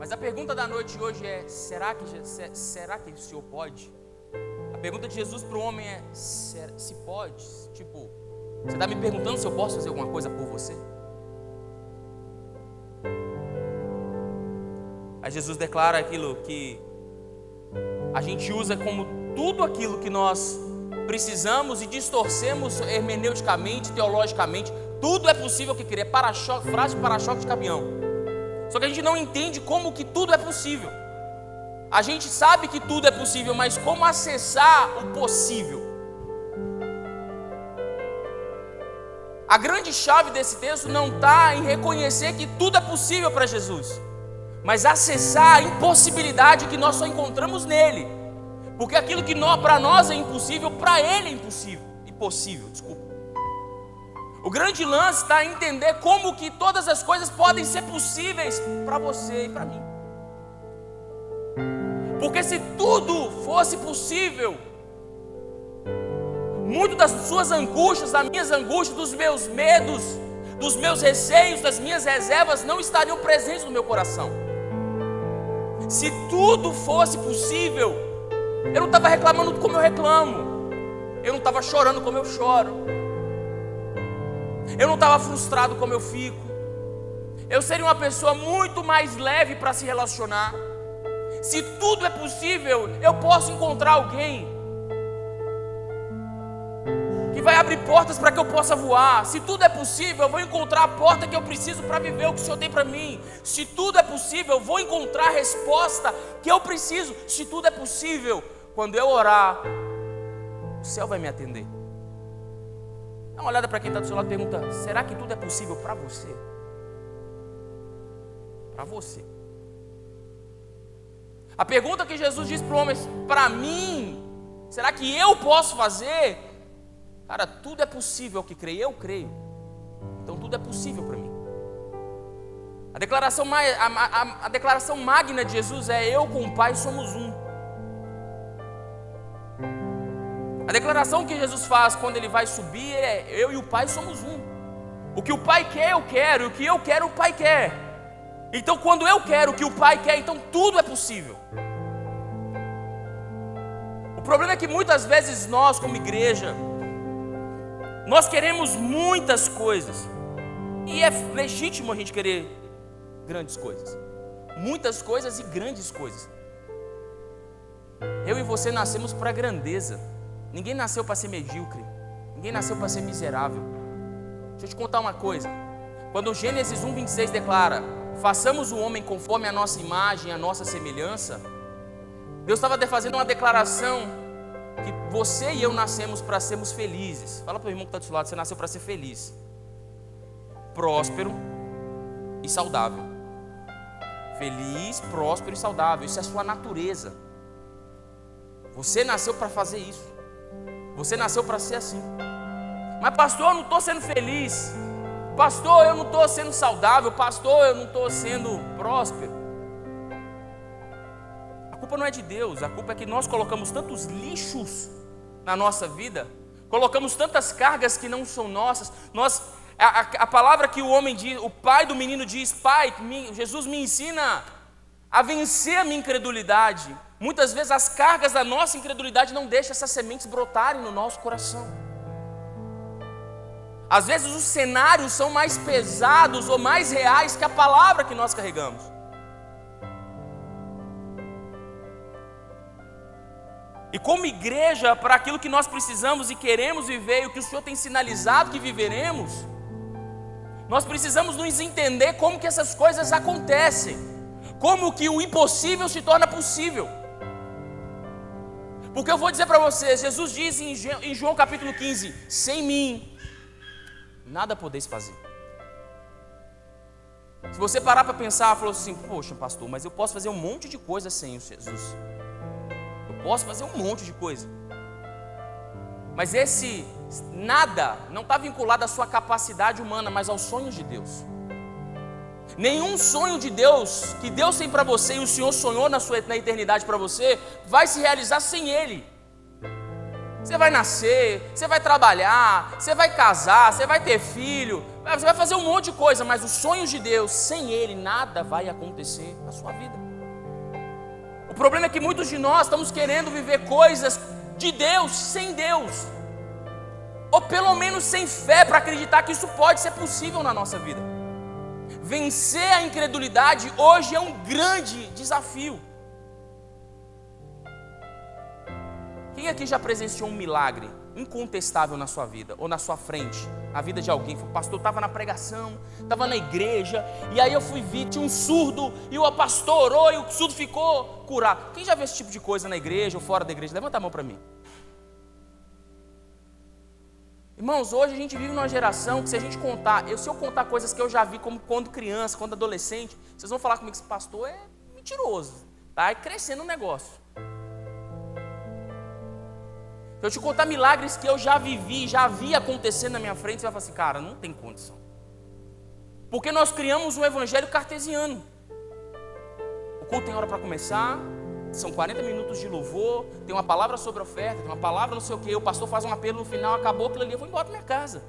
Mas a pergunta da noite de hoje é: será que o Senhor pode? A pergunta de Jesus para o homem é: se pode? Tipo, você está me perguntando se eu posso fazer alguma coisa por você? Aí Jesus declara aquilo que a gente usa como tudo aquilo que nós precisamos e distorcemos hermeneuticamente, teologicamente. Tudo é possível que crer, frase de para-choque de caminhão. Só que a gente não entende como que tudo é possível. A gente sabe que tudo é possível, mas como acessar o possível? A grande chave desse texto não está em reconhecer que tudo é possível para Jesus, mas acessar a impossibilidade que nós só encontramos nele. Porque aquilo que para nós é impossível, para ele é impossível, desculpa. O grande lance está em entender como que todas as coisas podem ser possíveis para você e para mim. Porque se tudo fosse possível, muito das suas angústias, das minhas angústias, dos meus medos, dos meus receios, das minhas reservas não estariam presentes no meu coração. Se tudo fosse possível, eu não estava reclamando como eu reclamo, eu não estava chorando como eu choro, eu não estava frustrado como eu fico, eu seria uma pessoa muito mais leve para se relacionar. Se tudo é possível, eu posso encontrar alguém que vai abrir portas para que eu possa voar. Se tudo é possível, eu vou encontrar a porta que eu preciso para viver o que o Senhor tem para mim. Se tudo é possível, eu vou encontrar a resposta que eu preciso. Se tudo é possível, quando eu orar, o céu vai me atender. Dá uma olhada para quem está do seu lado e pergunta: será que tudo é possível para você? Para você. A pergunta que Jesus diz para o homem: para mim, será que eu posso fazer? Cara, tudo é possível ao que crê, eu creio. Então tudo é possível para mim. A declaração magna de Jesus é: eu com o Pai somos um. A declaração que Jesus faz quando ele vai subir é: eu e o Pai somos um. O que o Pai quer, eu quero. O que eu quero, o Pai quer. Então quando eu quero o que o Pai quer, então tudo é possível. O problema é que muitas vezes nós, como igreja, nós queremos muitas coisas. E é legítimo a gente querer grandes coisas. Muitas coisas e grandes coisas. Eu e você nascemos para grandeza. Ninguém nasceu para ser medíocre. Ninguém nasceu para ser miserável. Deixa eu te contar uma coisa. Quando Gênesis 1:26 declara: façamos o homem conforme a nossa imagem, a nossa semelhança, Deus estava fazendo uma declaração que você e eu nascemos para sermos felizes. Fala para o irmão que está do seu lado: você nasceu para ser feliz, próspero e saudável. Feliz, próspero e saudável. Isso é a sua natureza. Você nasceu para fazer isso. Você nasceu para ser assim. Mas pastor, eu não estou sendo feliz. Pastor, eu não estou sendo saudável. Pastor, eu não estou sendo próspero. A culpa não é de Deus. A culpa é que nós colocamos tantos lixos na nossa vida. Colocamos tantas cargas que não são nossas. A palavra que o homem diz, o pai do menino diz: Pai, Jesus me ensina a vencer a minha incredulidade. Muitas vezes as cargas da nossa incredulidade não deixam essas sementes brotarem no nosso coração. Às vezes os cenários são mais pesados ou mais reais que a palavra que nós carregamos. E como igreja, para aquilo que nós precisamos e queremos viver, e o que o Senhor tem sinalizado que viveremos, nós precisamos nos entender como que essas coisas acontecem, como que o impossível se torna possível. Porque eu vou dizer para vocês, Jesus diz em João capítulo 15: sem mim, nada podeis fazer. Se você parar para pensar, falou assim: poxa pastor, mas eu posso fazer um monte de coisa sem o Jesus. Eu posso fazer um monte de coisa. Mas esse nada não está vinculado à sua capacidade humana, mas aos sonhos de Deus. Nenhum sonho de Deus, que Deus tem para você e o Senhor sonhou na eternidade para você, vai se realizar sem Ele. Você vai nascer, você vai trabalhar, você vai casar, você vai ter filho, Você vai fazer um monte de coisa, mas os sonhos de Deus, sem Ele, nada vai acontecer na sua vida. O problema é que muitos de nós estamos querendo viver coisas de Deus sem Deus, ou pelo menos sem fé para acreditar que isso pode ser possível na nossa vida. Vencer a incredulidade hoje é um grande desafio. Quem aqui já presenciou um milagre incontestável na sua vida, ou na sua frente, a vida de alguém? O pastor estava na pregação, estava na igreja, e aí eu fui ver, tinha um surdo, e o pastor orou, e o surdo ficou curado. Quem já viu esse tipo de coisa na igreja ou fora da igreja? Levanta a mão para mim. Irmãos, hoje a gente vive numa geração que, se a gente contar, se eu contar coisas que eu já vi como quando criança, quando adolescente, vocês vão falar comigo que esse pastor é mentiroso, tá? É crescendo o negócio. Se eu te contar milagres que eu já vivi, já vi acontecendo na minha frente, você vai falar assim, cara, não tem condição. Porque nós criamos um evangelho cartesiano. O culto tem hora para começar, são 40 minutos de louvor, tem uma palavra sobre a oferta, tem uma palavra não sei o que, o pastor faz um apelo no final, acabou aquilo ali, eu vou embora para minha casa.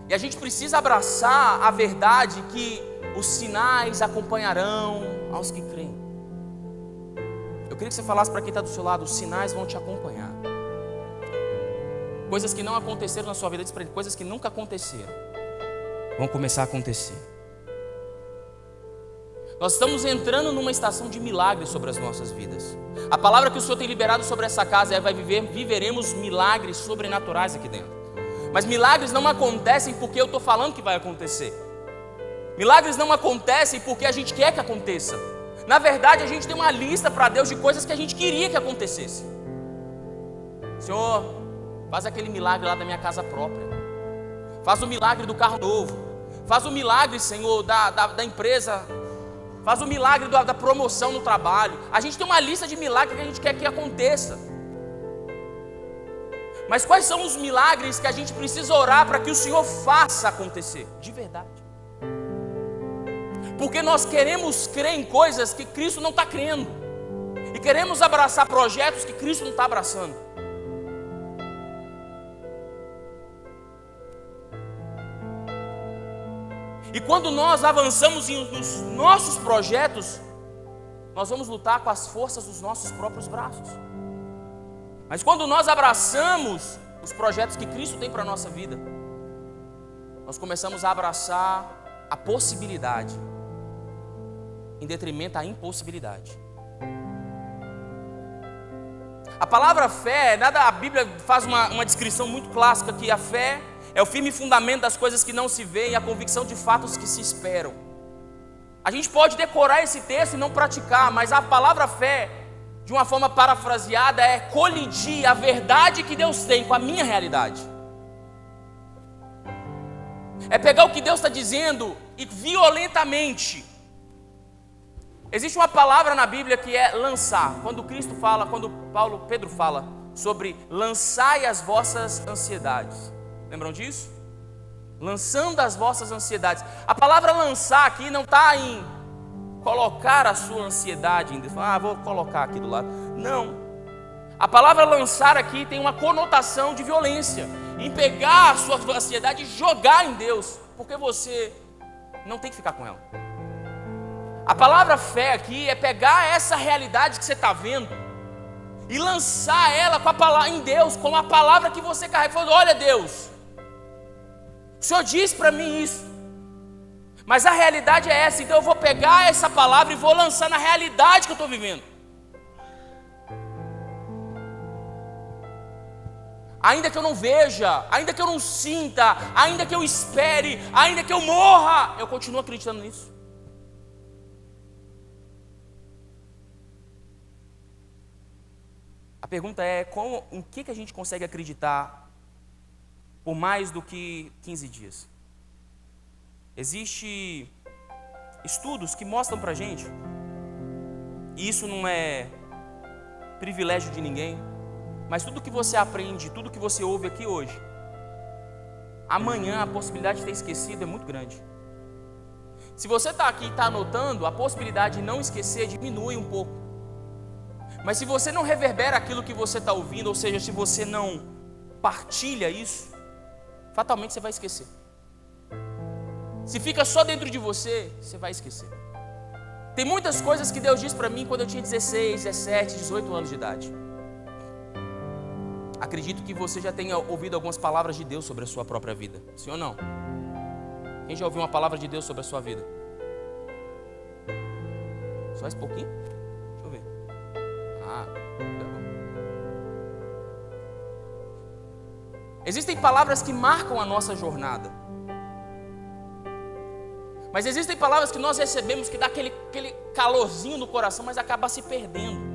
E a gente precisa abraçar a verdade que os sinais acompanharão aos que creem. Eu queria que você falasse para quem está do seu lado, os sinais vão te acompanhar. Coisas que não aconteceram na sua vida, diz para ele, coisas que nunca aconteceram, vão começar a acontecer. Nós estamos entrando numa estação de milagres sobre as nossas vidas. A palavra que o Senhor tem liberado sobre essa casa é: viveremos milagres sobrenaturais aqui dentro. Mas milagres não acontecem porque eu estou falando que vai acontecer. Milagres não acontecem porque a gente quer que aconteça. Na verdade, a gente tem uma lista para Deus de coisas que a gente queria que acontecesse. Senhor, faz aquele milagre lá da minha casa própria. Faz o milagre do carro novo. Faz o milagre, Senhor, da empresa. Faz o milagre da promoção no trabalho. A gente tem uma lista de milagres que a gente quer que aconteça. Mas quais são os milagres que a gente precisa orar para que o Senhor faça acontecer? De verdade. Porque nós queremos crer em coisas que Cristo não está crendo. E queremos abraçar projetos que Cristo não está abraçando. E quando nós avançamos nos nossos projetos, nós vamos lutar com as forças dos nossos próprios braços. Mas quando nós abraçamos os projetos que Cristo tem para a nossa vida, nós começamos a abraçar a possibilidade em detrimento da impossibilidade. A palavra fé, a Bíblia faz uma descrição muito clássica, que a fé é o firme fundamento das coisas que não se veem e a convicção de fatos que se esperam. A gente pode decorar esse texto e não praticar, mas a palavra fé, de uma forma parafraseada, é colidir a verdade que Deus tem com a minha realidade. É pegar o que Deus está dizendo e violentamente. Existe uma palavra na Bíblia que é lançar. Quando Pedro fala sobre lançai as vossas ansiedades. Lembram disso? Lançando as vossas ansiedades. A palavra lançar aqui não está em colocar a sua ansiedade em Deus. Vou colocar aqui do lado. Não. A palavra lançar aqui tem uma conotação de violência. Em pegar a sua ansiedade e jogar em Deus. Porque você não tem que ficar com ela. A palavra fé aqui é pegar essa realidade que você está vendo e lançar ela com a palavra, em Deus, com a palavra que você carrega. Falando: olha, Deus, o Senhor disse para mim isso, mas a realidade é essa, então eu vou pegar essa palavra e vou lançar na realidade que eu estou vivendo. Ainda que eu não veja, ainda que eu não sinta, ainda que eu espere, ainda que eu morra, eu continuo acreditando nisso. A pergunta é: em que a gente consegue acreditar por mais do que 15 dias? Existem estudos que mostram para a gente, e isso não é privilégio de ninguém, mas tudo que você aprende, tudo que você ouve aqui hoje, amanhã a possibilidade de ter esquecido é muito grande. Se você está aqui e está anotando, a possibilidade de não esquecer diminui um pouco. Mas se você não reverbera aquilo que você está ouvindo, ou seja, se você não partilha isso, fatalmente você vai esquecer. Se fica só dentro de você, você vai esquecer. Tem muitas coisas que Deus disse para mim quando eu tinha 16, 17, 18 anos de idade. Acredito que você já tenha ouvido algumas palavras de Deus sobre a sua própria vida. Sim ou não? Quem já ouviu uma palavra de Deus sobre a sua vida? Só esse pouquinho? Deixa eu ver. Existem palavras que marcam a nossa jornada. Mas existem palavras que nós recebemos que dá aquele calorzinho no coração, mas acaba se perdendo.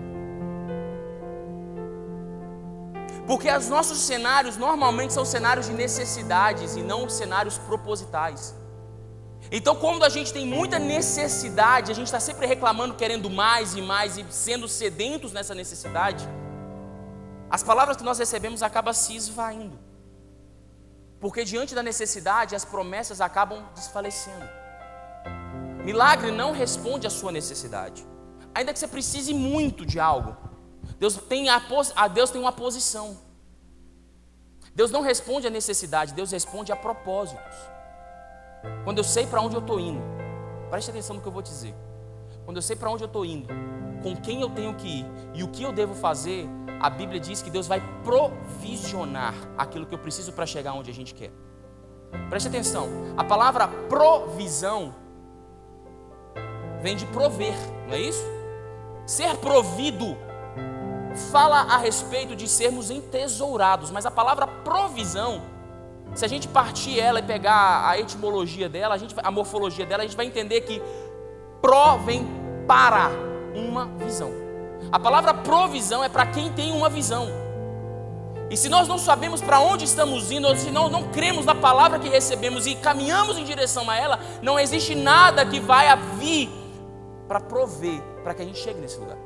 Porque os nossos cenários normalmente são cenários de necessidades e não cenários propositais. Então, quando a gente tem muita necessidade, a gente está sempre reclamando, querendo mais e mais e sendo sedentos nessa necessidade, as palavras que nós recebemos acabam se esvaindo. Porque diante da necessidade, as promessas acabam desfalecendo. Milagre não responde à sua necessidade. Ainda que você precise muito de algo, Deus tem uma posição. Deus não responde à necessidade, Deus responde a propósitos. Quando eu sei para onde eu estou indo, preste atenção no que eu vou dizer. Quando eu sei para onde eu estou indo, com quem eu tenho que ir e o que eu devo fazer, a Bíblia diz que Deus vai provisionar aquilo que eu preciso para chegar onde a gente quer. Preste atenção, a palavra provisão vem de prover, não é isso? Ser provido fala a respeito de sermos entesourados, mas a palavra provisão, se a gente partir ela e pegar a etimologia dela, a morfologia dela, a gente vai entender que pro vem para uma visão. A palavra provisão é para quem tem uma visão. E se nós não sabemos para onde estamos indo, ou se nós não cremos na palavra que recebemos e caminhamos em direção a ela, não existe nada que vai vir para prover, para que a gente chegue nesse lugar.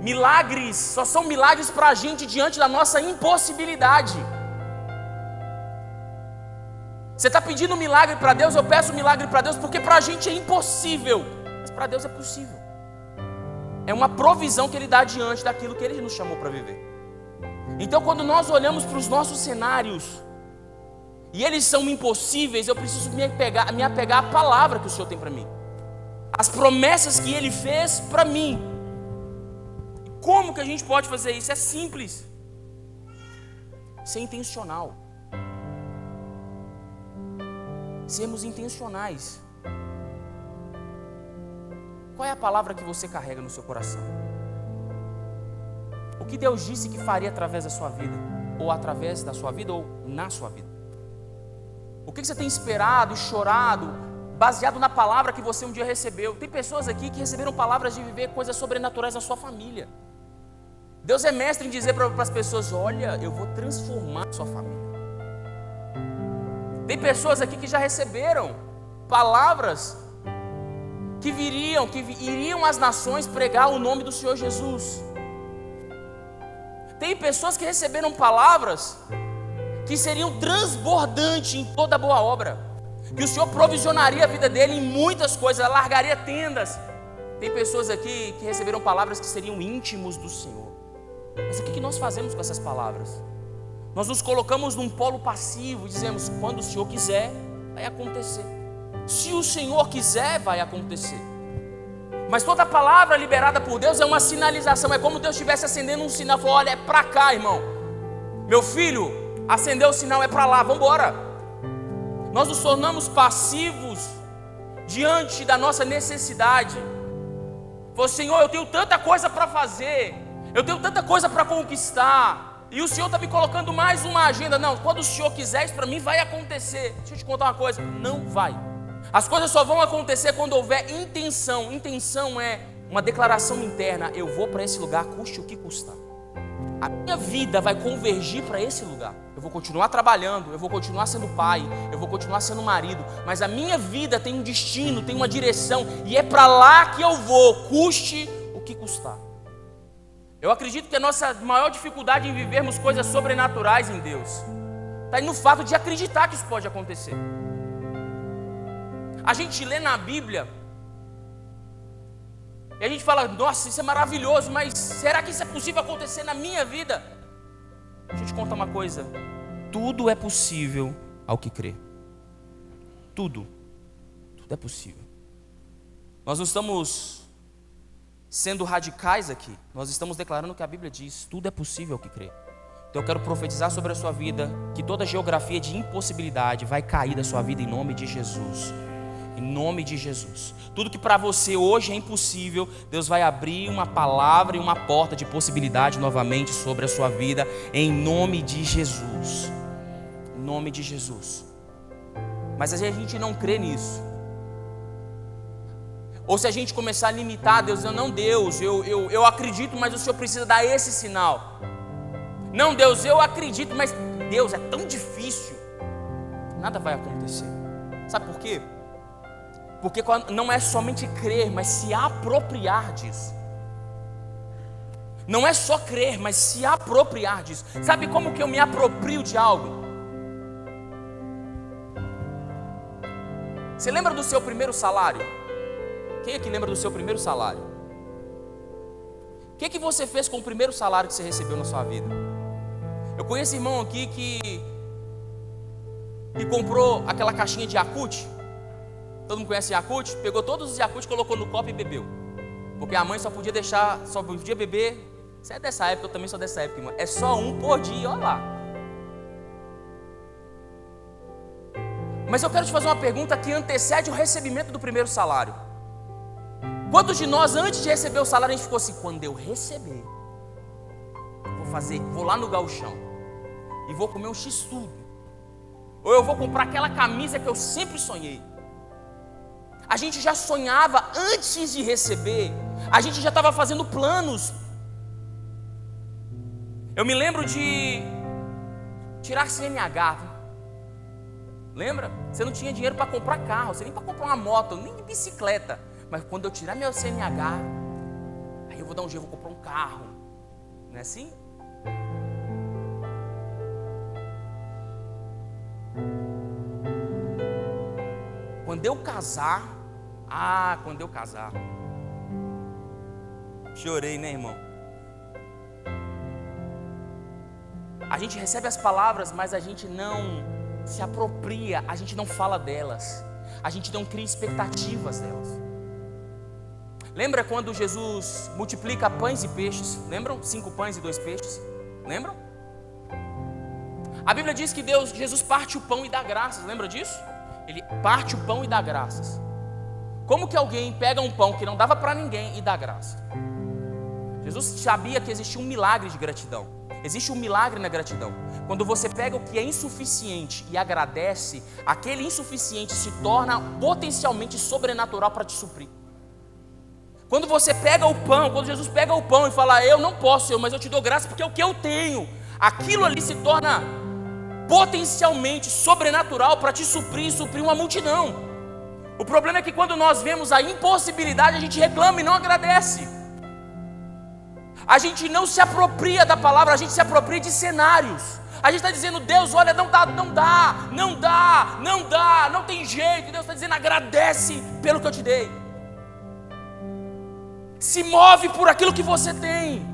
Milagres só são milagres para a gente diante da nossa impossibilidade. Você está pedindo um milagre para Deus, eu peço um milagre para Deus, porque para a gente é impossível, mas para Deus é possível. É uma provisão que Ele dá diante daquilo que Ele nos chamou para viver. Então, quando nós olhamos para os nossos cenários e eles são impossíveis, eu preciso me apegar à palavra que o Senhor tem para mim, as promessas que Ele fez para mim. E como que a gente pode fazer isso? É simples, ser intencional, sermos intencionais. Qual é a palavra que você carrega no seu coração? O que Deus disse que faria através da sua vida? Ou através da sua vida, ou na sua vida? O que você tem esperado e chorado, baseado na palavra que você um dia recebeu? Tem pessoas aqui que receberam palavras de viver coisas sobrenaturais na sua família. Deus é mestre em dizer para as pessoas: olha, eu vou transformar a sua família. Tem pessoas aqui que já receberam palavras que iriam às nações pregar o nome do Senhor Jesus. Tem pessoas que receberam palavras que seriam transbordantes em toda boa obra, que o Senhor provisionaria a vida dele em muitas coisas, largaria tendas. Tem pessoas aqui que receberam palavras que seriam íntimos do Senhor. Mas o que nós fazemos com essas palavras? Nós nos colocamos num polo passivo e dizemos: quando o Senhor quiser, vai acontecer. Se o Senhor quiser, vai acontecer. Mas toda palavra liberada por Deus é uma sinalização. É como Deus estivesse acendendo um sinal. Falou: olha, é para cá, irmão. Meu filho, acendeu o sinal, é para lá, vamos embora. Nós nos tornamos passivos diante da nossa necessidade. Falou: Senhor, eu tenho tanta coisa para fazer, eu tenho tanta coisa para conquistar, e o Senhor está me colocando mais uma agenda. Não, quando o Senhor quiser, isso para mim vai acontecer. Deixa eu te contar uma coisa: não vai. As coisas só vão acontecer quando houver intenção. Intenção é uma declaração interna: eu vou para esse lugar, custe o que custar. A minha vida vai convergir para esse lugar. Eu vou continuar trabalhando, eu vou continuar sendo pai, eu vou continuar sendo marido, mas a minha vida tem um destino, tem uma direção, e é para lá que eu vou, custe o que custar. Eu acredito que a nossa maior dificuldade em vivermos coisas sobrenaturais em Deus está aí no fato de acreditar que isso pode acontecer. A gente lê na Bíblia E a gente fala, nossa, isso é maravilhoso, mas será que isso é possível acontecer na minha vida? Deixa eu te contar uma coisa. Tudo é possível ao que crê. Tudo é possível. Nós não estamos sendo radicais aqui. Nós estamos declarando o que a Bíblia diz. Tudo é possível ao que crê. Então eu quero profetizar sobre a sua vida que toda geografia de impossibilidade vai cair da sua vida em nome de Jesus. Em nome de Jesus. Tudo que para você hoje é impossível, Deus vai abrir uma palavra e uma porta de possibilidade novamente sobre a sua vida, em nome de Jesus. Em nome de Jesus. Mas a gente não crê nisso. Ou se a gente começar a limitar Deus, dizendo, não, Deus, eu acredito, mas o Senhor precisa dar esse sinal. Não, Deus, eu acredito, mas Deus, é tão difícil. Nada vai acontecer. Sabe por quê? Porque não é somente crer, mas se apropriar disso. Não é só crer, mas se apropriar disso. Sabe como que eu me aproprio de algo? Você lembra do seu primeiro salário? Quem aqui lembra do seu primeiro salário? O que você fez com o primeiro salário que você recebeu na sua vida? Eu conheço irmão aqui que comprou aquela caixinha de Yakult. Todo mundo conhece Yakult? Pegou todos os Yakult, colocou no copo e bebeu. Porque a mãe só podia beber. Você é dessa época, eu também sou dessa época, irmão. É só um por dia, olha lá. Mas eu quero te fazer uma pergunta que antecede o recebimento do primeiro salário. Quantos de nós, antes de receber o salário, a gente ficou assim, quando eu receber, vou lá no gauchão e vou comer um x-tudo. Ou eu vou comprar aquela camisa que eu sempre sonhei. A gente já sonhava antes de receber. A gente já estava fazendo planos. Eu me lembro de tirar CNH. Lembra? Você não tinha dinheiro para comprar carro, você nem para comprar uma moto, nem bicicleta. Mas quando eu tirar meu CNH, aí eu vou dar um jeito, vou comprar um carro. Não é assim? Quando eu casar, chorei, né, irmão? A gente recebe as palavras, mas a gente não se apropria, a gente não fala delas, a gente não cria expectativas delas. Lembra quando Jesus multiplica pães e peixes? Lembram? 5 pães e 2 peixes? Lembram? A Bíblia diz que Jesus parte o pão e dá graças, lembra disso? Ele parte o pão e dá graças. Como que alguém pega um pão que não dava para ninguém e dá graça? Jesus sabia que existia um milagre de gratidão. Existe um milagre na gratidão. Quando você pega o que é insuficiente e agradece, aquele insuficiente se torna potencialmente sobrenatural para te suprir. Quando você pega o pão, quando Jesus pega o pão e fala, eu não posso, Senhor, mas eu te dou graça porque é o que eu tenho. Aquilo ali se torna potencialmente sobrenatural para te suprir e suprir uma multidão. O problema é que quando nós vemos a impossibilidade, a gente reclama e não agradece. A gente não se apropria da palavra, a gente se apropria de cenários. A gente está dizendo, Deus, olha, não dá, não tem jeito. Deus está dizendo, agradece pelo que eu te dei. Se move por aquilo que você tem.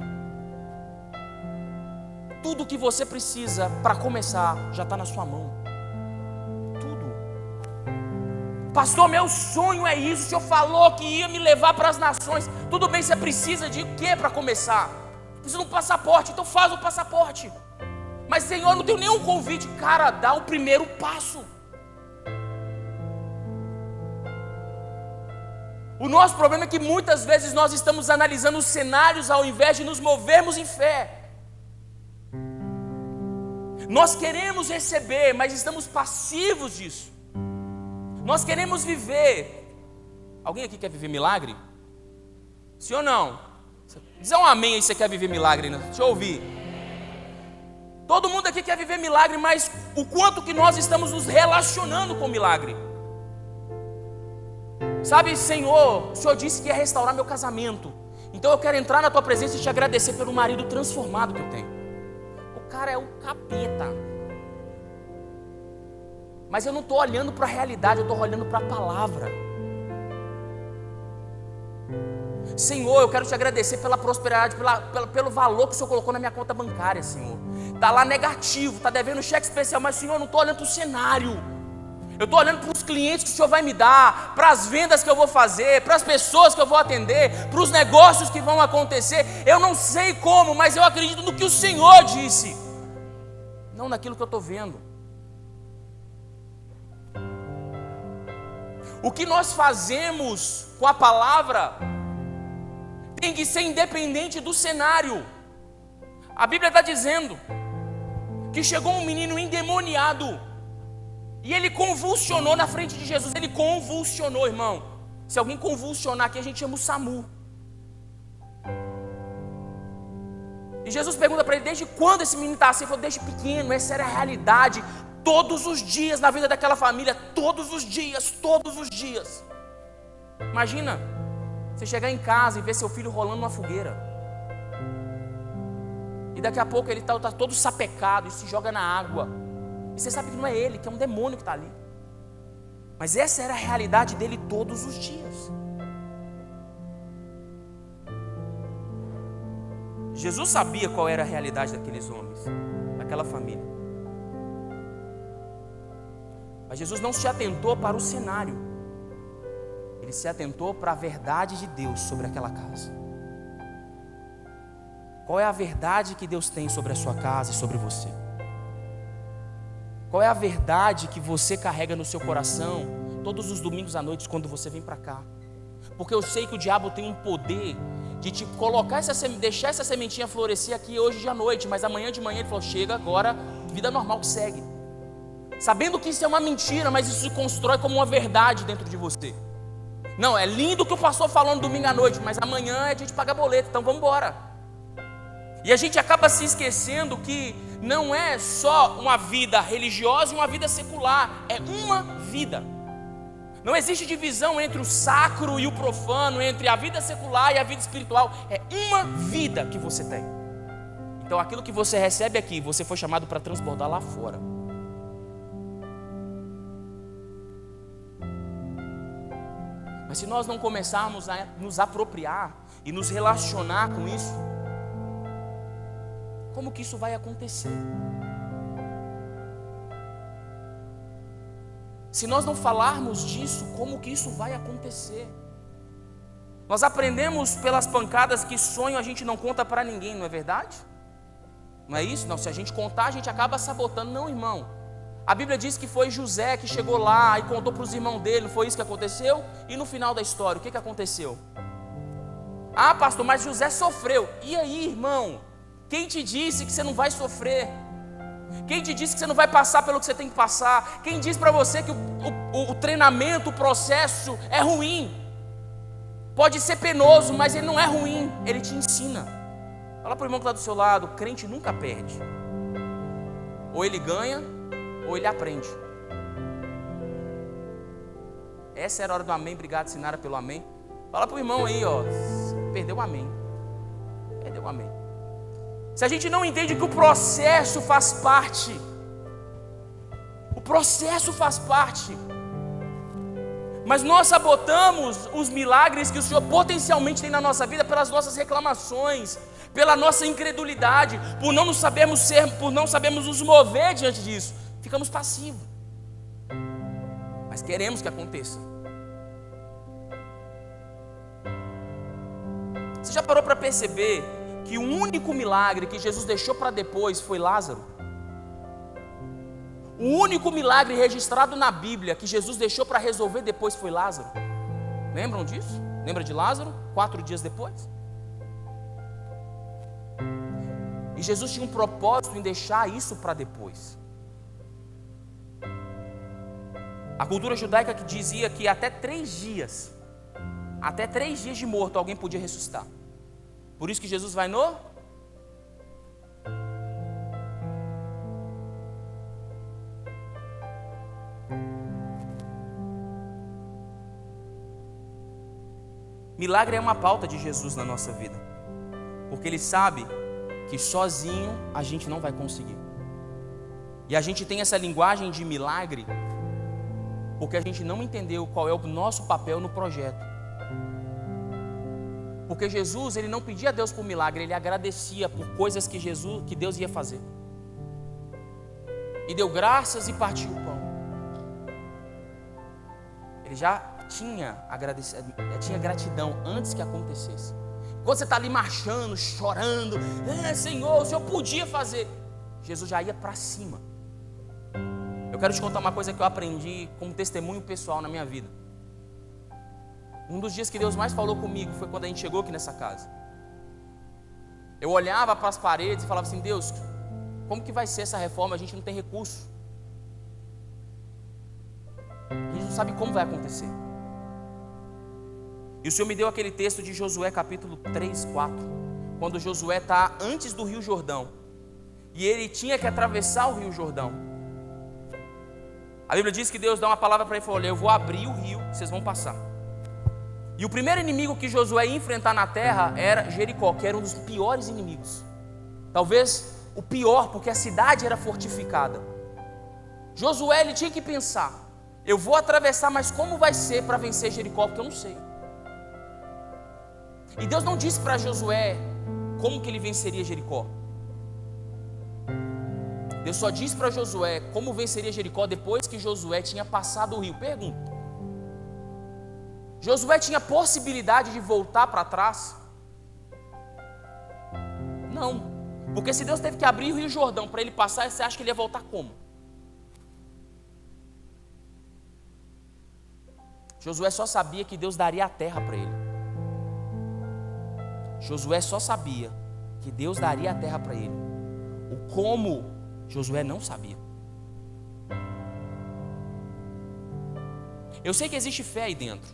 Tudo o que você precisa para começar já está na sua mão. Tudo. Pastor, meu sonho é isso. O Senhor falou que ia me levar para as nações. Tudo bem, você precisa de quê para começar? Precisa de um passaporte, então faz o passaporte. Mas Senhor, eu não tenho nenhum convite. Cara, dá o primeiro passo. O nosso problema é que muitas vezes nós estamos analisando os cenários ao invés de nos movermos em fé. Nós queremos receber, mas estamos passivos disso. Nós queremos viver. Alguém aqui quer viver milagre? Sim ou não? Diz um amém aí se você quer viver milagre, né? Deixa eu ouvir. Todo mundo aqui quer viver milagre, mas o quanto que nós estamos nos relacionando com o milagre? Sabe, Senhor, o Senhor disse que ia restaurar meu casamento. Então eu quero entrar na tua presença e te agradecer pelo marido transformado que eu tenho. O cara é o capeta. Mas eu não estou olhando para a realidade, eu estou olhando para a palavra. Senhor, eu quero te agradecer pela prosperidade, pelo valor que o Senhor colocou na minha conta bancária, Senhor. Está lá negativo, está devendo cheque especial, mas Senhor, eu não estou olhando para o cenário. Eu estou olhando para os clientes que o Senhor vai me dar, para as vendas que eu vou fazer, para as pessoas que eu vou atender, para os negócios que vão acontecer. Eu não sei como, mas eu acredito no que o Senhor disse, não naquilo que eu estou vendo. O que nós fazemos com a palavra tem que ser independente do cenário. A Bíblia está dizendo que chegou um menino endemoniado e ele convulsionou na frente de Jesus. Ele convulsionou, irmão. Se alguém convulsionar aqui, a gente chama o SAMU. E Jesus pergunta para ele: desde quando esse menino está assim? Ele falou: desde pequeno. Essa era a realidade. Todos os dias na vida daquela família. Todos os dias, todos os dias. Imagina você chegar em casa e ver seu filho rolando numa fogueira. E daqui a pouco ele está todo sapecado e se joga na água. E você sabe que não é ele, que é um demônio que está ali. Mas essa era a realidade dele todos os dias. Jesus sabia qual era a realidade daqueles homens, daquela família. Mas Jesus não se atentou para o cenário. Ele se atentou para a verdade de Deus sobre aquela casa. Qual é a verdade que Deus tem sobre a sua casa e sobre você? Qual é a verdade que você carrega no seu coração todos os domingos à noite quando você vem para cá? Porque eu sei que o diabo tem um poder de te colocar deixar essa sementinha florescer aqui hoje de à noite, mas amanhã de manhã ele falou: chega agora, vida normal que segue. Sabendo que isso é uma mentira, mas isso se constrói como uma verdade dentro de você. Não, é lindo o que o pastor falou no domingo à noite, mas amanhã é dia de pagar boleto, então vamos embora. E a gente acaba se esquecendo que não é só uma vida religiosa e uma vida secular, é uma vida. Não existe divisão entre o sacro e o profano, entre a vida secular e a vida espiritual. É uma vida que você tem. Então aquilo que você recebe aqui, você foi chamado para transbordar lá fora. Mas se nós não começarmos a nos apropriar e nos relacionar com isso, como que isso vai acontecer? Se nós não falarmos disso, como que isso vai acontecer? Nós aprendemos pelas pancadas que sonho a gente não conta para ninguém, não é verdade? Não é isso? Não, se a gente contar, a gente acaba sabotando. Não, irmão. A Bíblia diz que foi José que chegou lá e contou para os irmãos dele, não foi isso que aconteceu? E no final da história, o que aconteceu? Ah, pastor, mas José sofreu. E aí, irmão? Quem te disse que você não vai sofrer? Quem te disse que você não vai passar pelo que você tem que passar? Quem disse para você que o treinamento, o processo é ruim? Pode ser penoso, mas ele não é ruim, ele te ensina. Fala para o irmão que está do seu lado: o crente nunca perde. Ou ele ganha, ou ele aprende. Essa era a hora do amém. Obrigado, Sinara, pelo amém. Fala para o irmão aí, ó, perdeu o amém. Perdeu o amém. Se a gente não entende que o processo faz parte, o processo faz parte, mas nós sabotamos os milagres que o Senhor potencialmente tem na nossa vida pelas nossas reclamações, pela nossa incredulidade, por não sabermos nos mover diante disso, ficamos passivos, mas queremos que aconteça. Você já parou para perceber que o único milagre que Jesus deixou para depois foi Lázaro? O único milagre registrado na Bíblia que Jesus deixou para resolver depois foi Lázaro. Lembram disso? Lembra de Lázaro? 4 dias depois. E Jesus tinha um propósito em deixar isso para depois. A cultura judaica que dizia que até 3 dias de morto alguém podia ressuscitar. Por isso que Jesus vai no milagre. É uma pauta de Jesus na nossa vida, porque Ele sabe que sozinho a gente não vai conseguir. E a gente tem essa linguagem de milagre porque a gente não entendeu qual é o nosso papel no projeto. Porque Jesus, ele não pedia a Deus por milagre, ele agradecia por coisas que Deus ia fazer. E deu graças e partiu o pão. Ele já tinha gratidão antes que acontecesse. Quando você está ali marchando, chorando, Senhor, o Senhor podia fazer. Jesus já ia para cima. Eu quero te contar uma coisa que eu aprendi como testemunho pessoal na minha vida. Um dos dias que Deus mais falou comigo foi quando a gente chegou aqui nessa casa. Eu olhava para as paredes e falava assim: Deus, como que vai ser essa reforma? A gente não tem recurso. A gente não sabe como vai acontecer. E o Senhor me deu aquele texto de Josué capítulo 3, 4. Quando Josué está antes do Rio Jordão. E ele tinha que atravessar o Rio Jordão. A Bíblia diz que Deus dá uma palavra para ele e falou: olha, eu vou abrir o rio, vocês vão passar. E o primeiro inimigo que Josué ia enfrentar na terra era Jericó, que era um dos piores inimigos. Talvez o pior, porque a cidade era fortificada. Josué, ele tinha que pensar: eu vou atravessar, mas como vai ser para vencer Jericó? Porque eu não sei. E Deus não disse para Josué como que ele venceria Jericó. Deus só disse para Josué como venceria Jericó depois que Josué tinha passado o rio. Pergunta: Josué tinha possibilidade de voltar para trás? Não, porque se Deus teve que abrir o Rio Jordão para ele passar, você acha que ele ia voltar como? Josué só sabia que Deus daria a terra para ele. Josué só sabia que Deus daria a terra para ele. O como, Josué não sabia. Eu sei que existe fé aí dentro.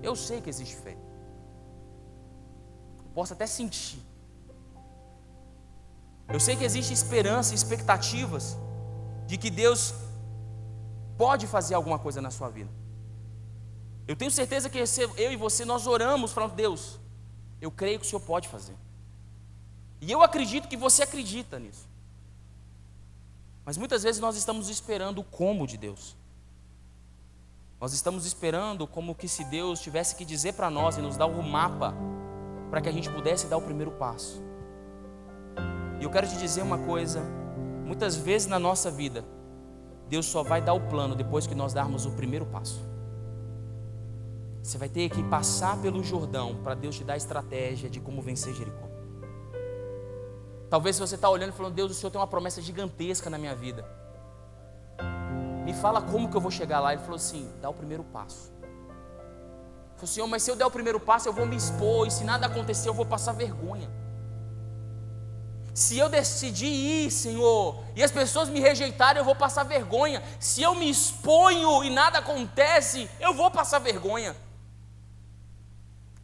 Eu sei que existe fé. Eu posso até sentir. Eu sei que existe esperança e expectativas de que Deus pode fazer alguma coisa na sua vida. Eu tenho certeza que eu e você, nós oramos falando: Deus, eu creio que o Senhor pode fazer. E eu acredito que você acredita nisso. Mas muitas vezes nós estamos esperando o como de Deus. Nós estamos esperando como que se Deus tivesse que dizer para nós e nos dar um mapa para que a gente pudesse dar o primeiro passo. E eu quero te dizer uma coisa: muitas vezes na nossa vida, Deus só vai dar o plano depois que nós darmos o primeiro passo. Você vai ter que passar pelo Jordão para Deus te dar a estratégia de como vencer Jericó. Talvez você está olhando e falando: Deus, o Senhor tem uma promessa gigantesca na minha vida. Me fala como que eu vou chegar lá. Ele falou assim: dá o primeiro passo. Ele falou: Senhor, mas se eu der o primeiro passo eu vou me expor, e se nada acontecer eu vou passar vergonha. Se eu decidir ir, Senhor, e as pessoas me rejeitarem, eu vou passar vergonha. Se eu me exponho e nada acontece, eu vou passar vergonha.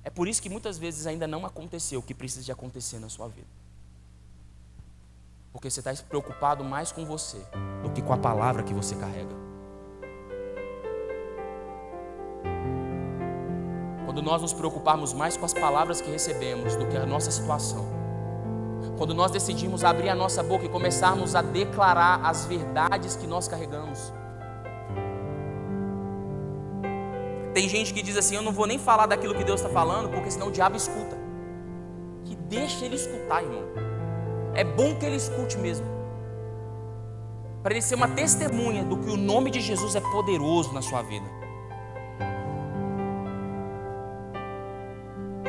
É por isso que muitas vezes ainda não aconteceu o que precisa de acontecer na sua vida. Porque você está preocupado mais com você do que com a palavra que você carrega. Quando nós nos preocuparmos mais com as palavras que recebemos do que a nossa situação, quando nós decidimos abrir a nossa boca e começarmos a declarar as verdades que nós carregamos. Tem gente que diz assim: eu não vou nem falar daquilo que Deus está falando, porque senão o diabo escuta. Que deixa ele escutar, irmão. É bom que ele escute mesmo, para ele ser uma testemunha do que o nome de Jesus é poderoso na sua vida.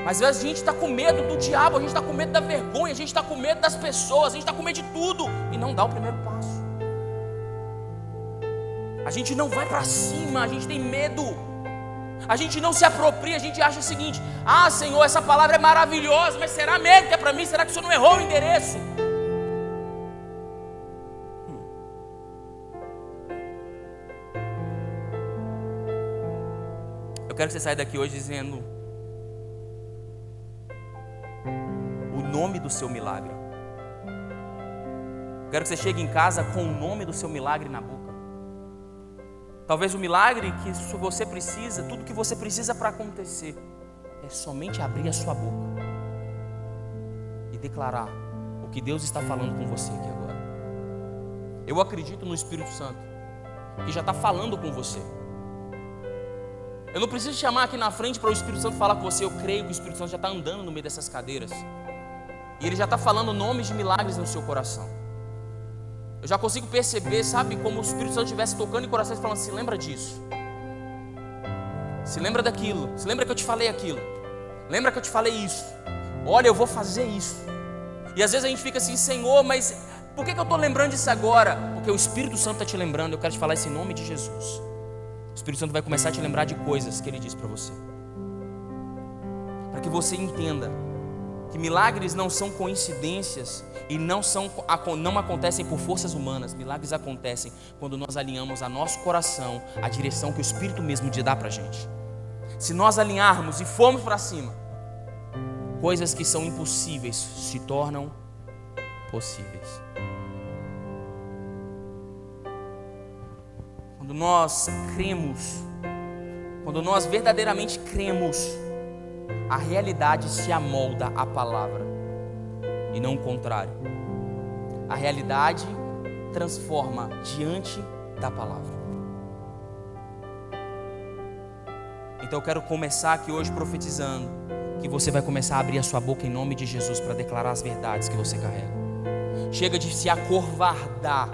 Mas às vezes a gente está com medo do diabo, a gente está com medo da vergonha, a gente está com medo das pessoas, a gente está com medo de tudo e não dá o primeiro passo. A gente não vai para cima, a gente tem medo. A gente não se apropria, a gente acha o seguinte: ah, Senhor, essa palavra é maravilhosa, mas será mesmo que é para mim? Será que o Senhor não errou o endereço? Eu quero que você saia daqui hoje dizendo o nome do seu milagre. Eu quero que você chegue em casa com o nome do seu milagre na boca. Talvez o milagre que você precisa, tudo que você precisa para acontecer, é somente abrir a sua boca e declarar o que Deus está falando com você aqui agora. Eu acredito no Espírito Santo, que já está falando com você. Eu não preciso chamar aqui na frente para o Espírito Santo falar com você. Eu creio que o Espírito Santo já está andando no meio dessas cadeiras. E ele já está falando nomes de milagres no seu coração. Eu já consigo perceber, sabe, como o Espírito Santo estivesse tocando em corações e falando: se lembra disso, se lembra daquilo, se lembra que eu te falei aquilo, lembra que eu te falei isso, olha, eu vou fazer isso. E às vezes a gente fica assim: Senhor, mas por que eu estou lembrando disso agora? Porque o Espírito Santo está te lembrando. Eu quero te falar isso em nome de Jesus. O Espírito Santo vai começar a te lembrar de coisas que Ele diz para você, para que você entenda que milagres não são coincidências e não acontecem por forças humanas. Milagres acontecem quando nós alinhamos a nosso coração à direção que o Espírito mesmo te dá para a gente. Se nós alinharmos e formos para cima, coisas que são impossíveis se tornam possíveis. Quando nós cremos, quando nós verdadeiramente cremos, a realidade se amolda à palavra e não o contrário. A realidade transforma diante da palavra. Então eu quero começar aqui hoje profetizando que você vai começar a abrir a sua boca em nome de Jesus para declarar as verdades que você carrega. Chega de se acovardar,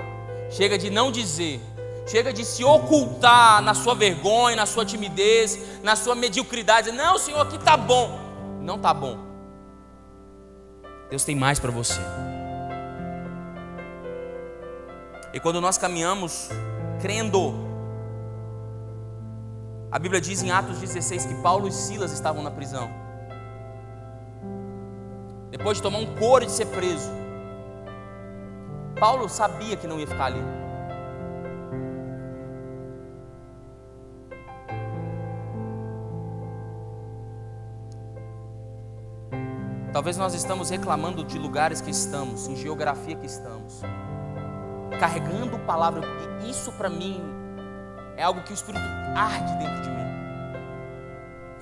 chega de não dizer, chega de se ocultar na sua vergonha, na sua timidez, na sua mediocridade. Não, Senhor, aqui está bom. Não está bom. Deus tem mais para você. E quando nós caminhamos crendo, a Bíblia diz em Atos 16 que Paulo e Silas estavam na prisão. Depois de tomar um couro e de ser preso, Paulo sabia que não ia ficar ali. Talvez nós estamos reclamando de lugares que estamos, em geografia que estamos, carregando palavra. E isso para mim é algo que o Espírito arde dentro de mim.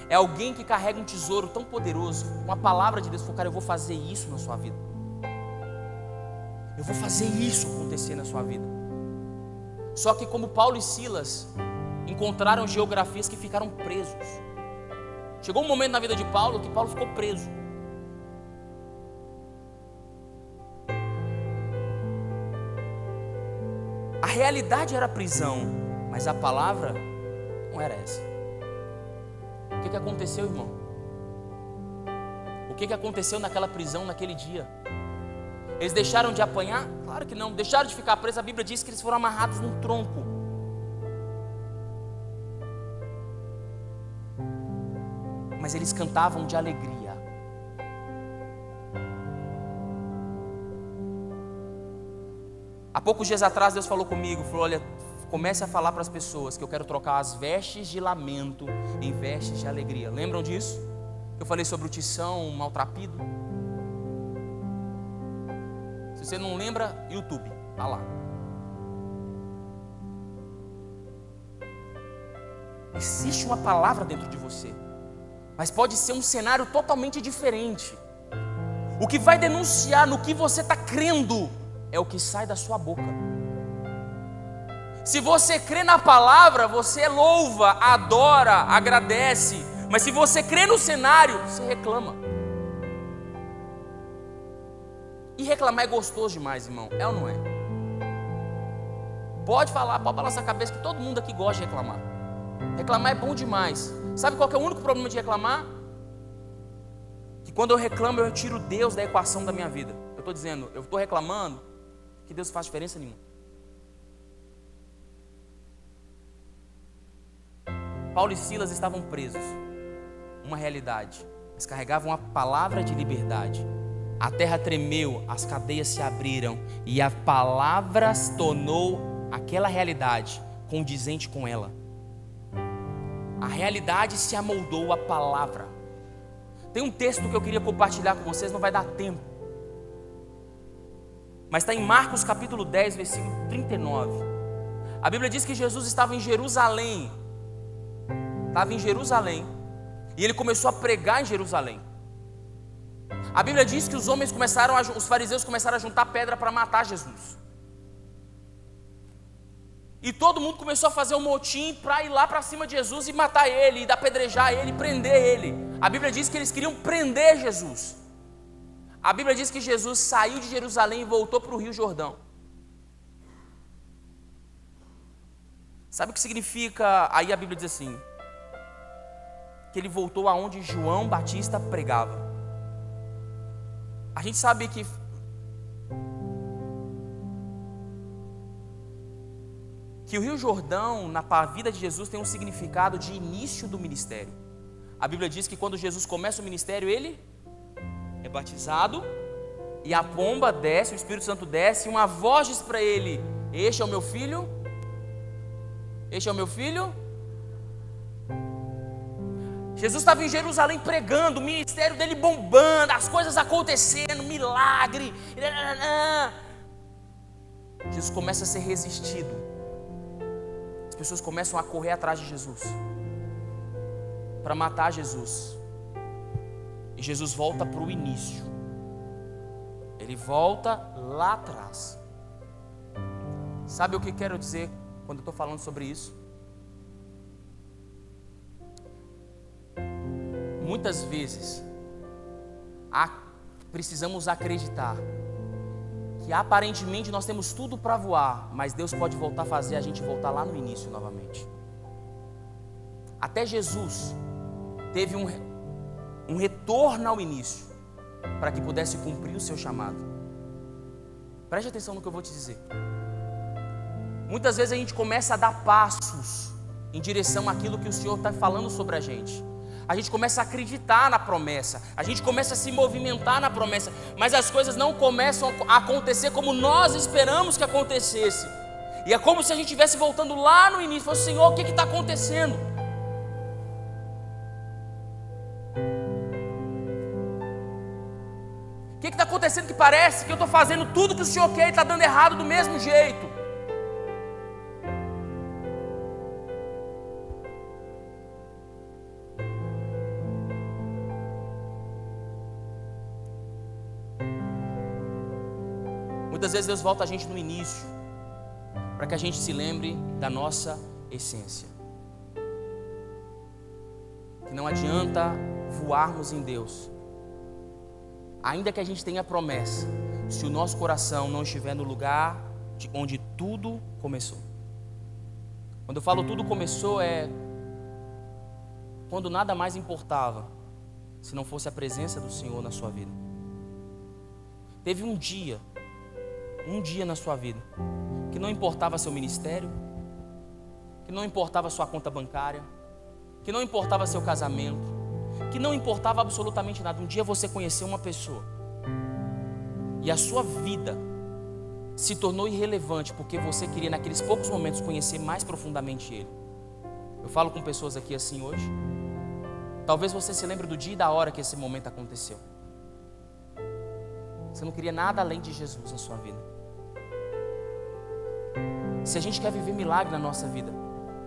É alguém que carrega um tesouro tão poderoso, uma palavra de Deus. Cara, eu vou fazer isso na sua vida. Eu vou fazer isso acontecer na sua vida. Só que como Paulo e Silas encontraram geografias que ficaram presos. Chegou um momento na vida de Paulo que Paulo ficou preso. A realidade era a prisão, mas a palavra não era essa. O que aconteceu, irmão? O que aconteceu naquela prisão, naquele dia? Eles deixaram de apanhar? Claro que não. Deixaram de ficar presos. A Bíblia diz que eles foram amarrados num tronco. Mas eles cantavam de alegria. Há poucos dias atrás Deus falou comigo, falou: olha, comece a falar para as pessoas que eu quero trocar as vestes de lamento em vestes de alegria. Lembram disso? Eu falei sobre o tição maltrapilho. Se você não lembra, YouTube, tá lá. Existe uma palavra dentro de você, mas pode ser um cenário totalmente diferente. O que vai denunciar no que você está crendo é o que sai da sua boca. Se você crê na palavra, você louva, adora, agradece. Mas se você crê no cenário, você reclama. E reclamar é gostoso demais, irmão. É ou não é? Pode falar, pode balançar a cabeça que todo mundo aqui gosta de reclamar. Reclamar é bom demais. Sabe qual que é o único problema de reclamar? Que quando eu reclamo, eu tiro Deus da equação da minha vida. Eu estou dizendo, eu estou reclamando, que Deus faz diferença nenhuma. Paulo e Silas estavam presos. Uma realidade. Eles carregavam a palavra de liberdade. A terra tremeu, as cadeias se abriram e a palavra se tornou aquela realidade condizente com ela. A realidade se amoldou à palavra. Tem um texto que eu queria compartilhar com vocês, não vai dar tempo. Mas está em Marcos capítulo 10, versículo 39. A Bíblia diz que Jesus estava em Jerusalém. E ele começou a pregar em Jerusalém. A Bíblia diz que os fariseus começaram a juntar pedra para matar Jesus. E todo mundo começou a fazer um motim para ir lá para cima de Jesus e matar ele, e apedrejar ele, e prender ele. A Bíblia diz que eles queriam prender Jesus. A Bíblia diz que Jesus saiu de Jerusalém e voltou para o Rio Jordão. Sabe o que significa? Aí a Bíblia diz assim, que ele voltou aonde João Batista pregava. A gente sabe que o Rio Jordão, na vida de Jesus, tem um significado de início do ministério. A Bíblia diz que quando Jesus começa o ministério, ele é batizado, e a pomba desce, o Espírito Santo desce, e uma voz diz para ele: este é o meu filho, este é o meu filho. Jesus estava em Jerusalém pregando, o ministério dele bombando, as coisas acontecendo, milagre. Jesus começa a ser resistido. As pessoas começam a correr atrás de Jesus para matar Jesus. E Jesus volta para o início. Ele volta lá atrás. Sabe o que quero dizer quando eu estou falando sobre isso? Muitas vezes precisamos acreditar que aparentemente nós temos tudo para voar, mas Deus pode voltar a fazer a gente voltar lá no início novamente. Até Jesus teve um retorno ao início para que pudesse cumprir o seu chamado. Preste atenção no que eu vou te dizer. Muitas vezes a gente começa a dar passos em direção àquilo que o Senhor está falando sobre a gente. A gente começa a acreditar na promessa, a gente começa a se movimentar na promessa, mas as coisas não começam a acontecer como nós esperamos que acontecesse. E é como se a gente estivesse voltando lá no início, falando: Senhor, o que está acontecendo? O que está acontecendo que parece que eu estou fazendo tudo que o Senhor quer e está dando errado do mesmo jeito? Muitas vezes Deus volta a gente no início, para que a gente se lembre da nossa essência. Que não adianta voarmos em Deus, ainda que a gente tenha promessa, se o nosso coração não estiver no lugar de onde tudo começou. Quando eu falo tudo começou, é quando nada mais importava, se não fosse a presença do Senhor na sua vida. Teve um dia na sua vida, que não importava seu ministério, que não importava sua conta bancária, que não importava seu casamento, que não importava absolutamente nada. Um dia você conheceu uma pessoa e a sua vida se tornou irrelevante porque você queria naqueles poucos momentos conhecer mais profundamente Ele. Eu falo com pessoas aqui assim hoje. Talvez você se lembre do dia e da hora que esse momento aconteceu. Você não queria nada além de Jesus na sua vida. Se a gente quer viver milagre na nossa vida,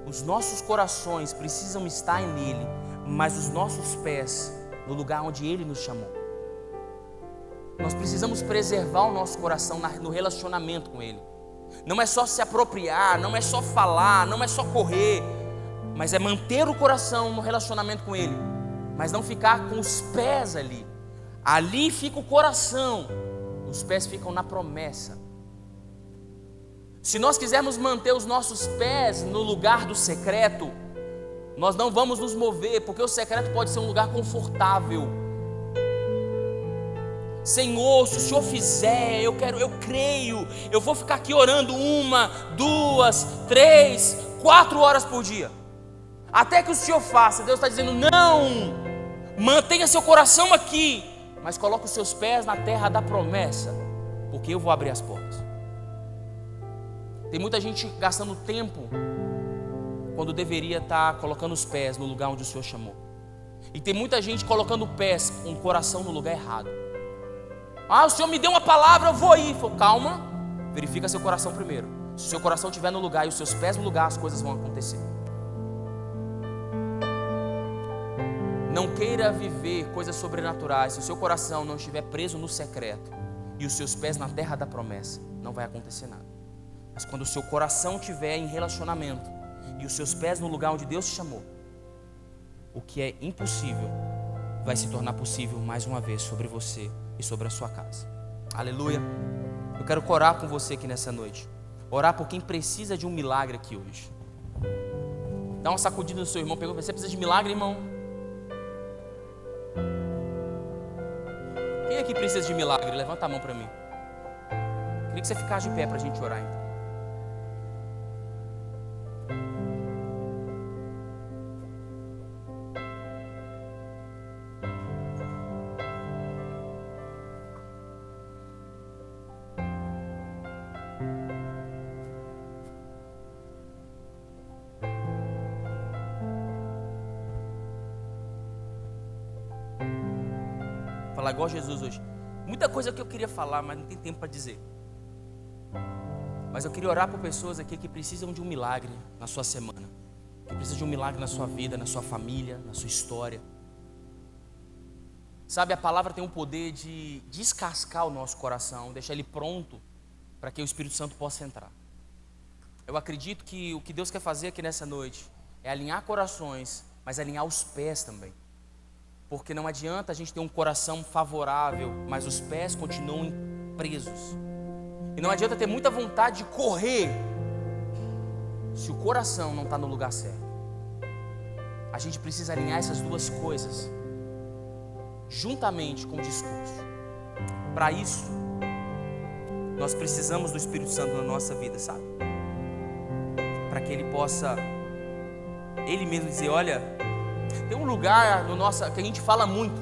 os nossos corações precisam estar nele, mas os nossos pés no lugar onde Ele nos chamou. Nós precisamos preservar o nosso coração no relacionamento com Ele. Não é só se apropriar, não é só falar, não é só correr, mas é manter o coração no relacionamento com Ele, mas não ficar com os pés ali. Ali fica o coração, os pés ficam na promessa. Se nós quisermos manter os nossos pés no lugar do secreto, nós não vamos nos mover, porque o secreto pode ser um lugar confortável. Senhor, se o Senhor fizer, eu creio, eu vou ficar aqui orando 1, 2, 3, 4 horas por dia, até que o Senhor faça. Deus está dizendo: não, mantenha seu coração aqui, mas coloque os seus pés na terra da promessa, porque eu vou abrir as portas. Tem muita gente gastando tempo quando deveria estar colocando os pés no lugar onde o Senhor chamou. E tem muita gente colocando pés com o coração no lugar errado. Ah, o Senhor me deu uma palavra, eu vou ir. Calma, verifica seu coração primeiro. Se o seu coração estiver no lugar e os seus pés no lugar, as coisas vão acontecer. Não queira viver coisas sobrenaturais se o seu coração não estiver preso no secreto e os seus pés na terra da promessa. Não vai acontecer nada. Mas quando o seu coração estiver em relacionamento e os seus pés no lugar onde Deus te chamou, o que é impossível vai se tornar possível mais uma vez sobre você e sobre a sua casa. Aleluia. Eu quero orar com você aqui nessa noite. Orar por quem precisa de um milagre aqui hoje. Dá uma sacudida no seu irmão, pergunta: você precisa de milagre, irmão? Quem aqui precisa de milagre? Levanta a mão para mim. Queria que você ficasse de pé para a gente orar então. Falar igual Jesus hoje. Muita coisa que eu queria falar, mas não tem tempo para dizer. Mas eu queria orar por pessoas aqui que precisam de um milagre na sua semana, que precisam de um milagre na sua vida, na sua família, na sua história. Sabe, a palavra tem o poder de descascar o nosso coração, deixar ele pronto para que o Espírito Santo possa entrar. Eu acredito que o que Deus quer fazer aqui nessa noite é alinhar corações, mas alinhar os pés também. Porque não adianta a gente ter um coração favorável, mas os pés continuam presos. E não adianta ter muita vontade de correr, se o coração não está no lugar certo. A gente precisa alinhar essas duas coisas, juntamente com o discurso. Para isso, nós precisamos do Espírito Santo na nossa vida, sabe? Para que Ele possa, Ele mesmo dizer: olha, tem um lugar no nosso, que a gente fala muito,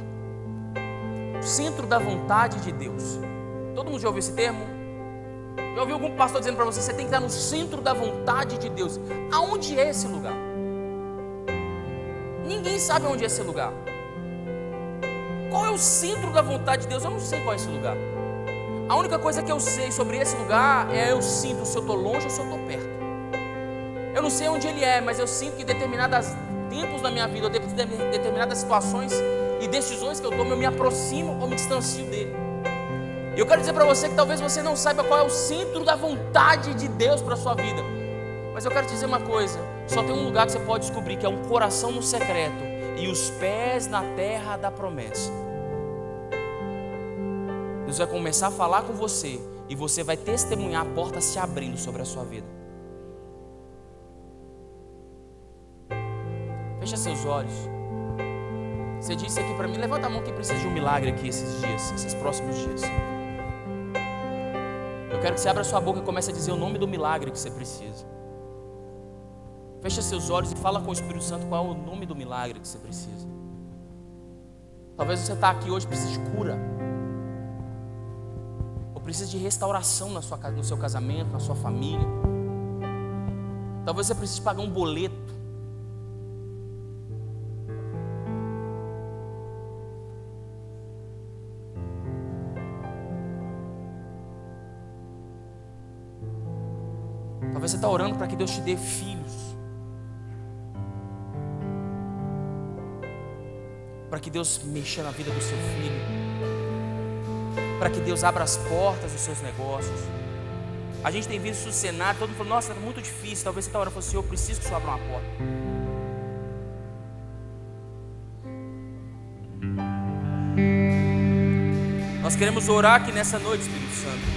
o centro da vontade de Deus. Todo mundo já ouviu esse termo? Já ouviu algum pastor dizendo para você: você tem que estar no centro da vontade de Deus? Aonde é esse lugar? Ninguém sabe onde é esse lugar. Qual é o centro da vontade de Deus? Eu não sei qual é esse lugar. A única coisa que eu sei sobre esse lugar é eu sinto se eu estou longe ou se eu estou perto. Eu não sei onde ele é, mas eu sinto que em determinados tempos da minha vida, ou determinadas situações e decisões que eu tomo, eu me aproximo ou me distancio dele. E eu quero dizer para você que talvez você não saiba qual é o centro da vontade de Deus para a sua vida. Mas eu quero te dizer uma coisa: só tem um lugar que você pode descobrir, que é um coração no secreto e os pés na terra da promessa. Deus vai começar a falar com você e você vai testemunhar a porta se abrindo sobre a sua vida. Fecha seus olhos. Você disse aqui para mim: levanta a mão quem precisa de um milagre aqui esses dias, esses próximos dias. Eu quero que você abra sua boca e comece a dizer o nome do milagre que você precisa. Fecha seus olhos e fala com o Espírito Santo qual é o nome do milagre que você precisa. Talvez você está aqui hoje e precise de cura, ou precisa de restauração no seu casamento, na sua família. Talvez você precise pagar um boleto. Talvez você está orando para que Deus te dê filhos, para que Deus mexa na vida do seu filho, para que Deus abra as portas dos seus negócios. A gente tem visto isso no cenário, todo mundo falando: nossa, é muito difícil. Talvez você está orando e falando: Senhor, eu preciso que o Senhor abra uma porta. Nós queremos orar aqui nessa noite, Espírito Santo.